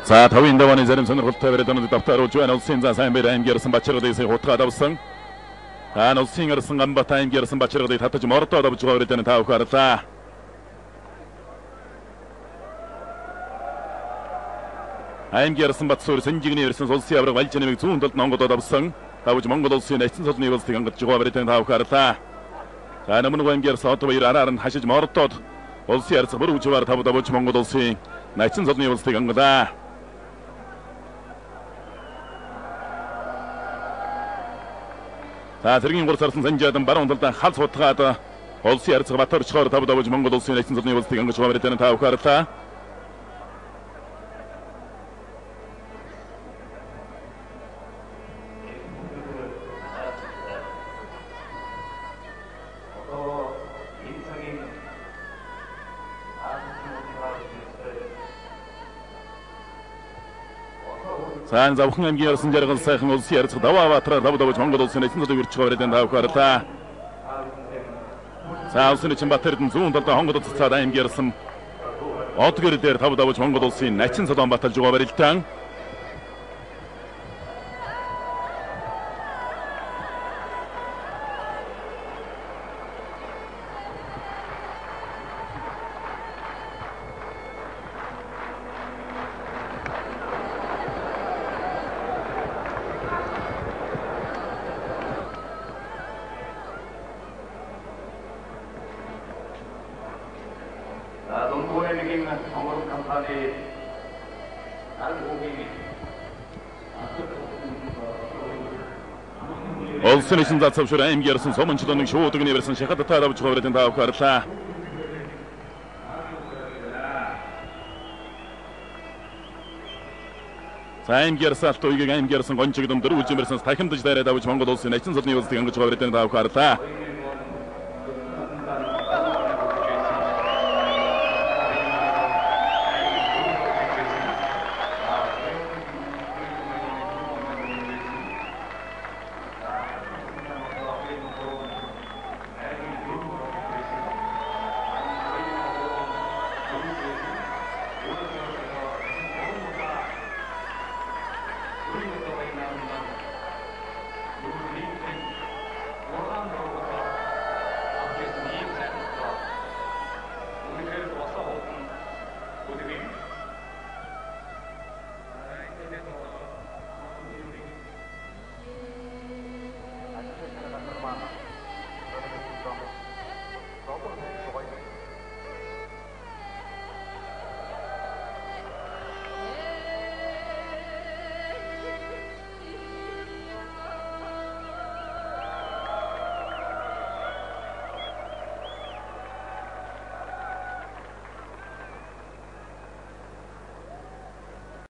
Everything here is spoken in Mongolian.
За тавын давааны зарим сонирхолтой бариад оног давтааруулж байна. Улсын за сайн бэр аймгийн Бачиргадын хутгаад авсан. Улсын арсан Ганбат аймгийн Бачиргадыг татаж мордоод авч байгаа бариад та ухаарлаа. аймгийн Батсуур Сэнжигний ирсэн улсын авраг валж нэмийг зүүн талд Монголд авсан. Тавж Монгол улсын эцэн солны улсыг хангаж байгаа бариад та ухаарлаа. За намног аймгийн одоо баяр араар нь хашиж мордоод улсын арц бүр үжвар тавж Монгол улсын эцэн солны улсыг хангалаа. За зэргийн гур сарсан Санжаадан баруун талдаа хал сутгаад улсын арц Батөрчхоор тавж Монгол улсын эцэн солны улсыг хангаж байгаа бариад та ухаарлаа. За завхан аймгийн орсон жаргал сайхан улсын арц даваа батраар давж Монгол улсын эцэн солыг үрж байгаа бариад та ухаарлаа. За улсын эцэн Батэрдэн зүүн талд Хонгод цацаад аймгийн орсон Одгэр дээр давж Монгол улсын эцэн солон баталж байгаа барилтаа. Улсын эцэн зацавшир аймгийн орсон Сомончлоныг шууд өгнө барьсан шахад тавж байгаа бариад та ухаарлаа. За аймгийн орсон алт уйгийг аймгийн орсон гончиг дөмдөр үлж барьсан тахимдж дайраад давж Монгол улсын эцэн солны улсыг хангаж байгаа бариад та ухаарлаа.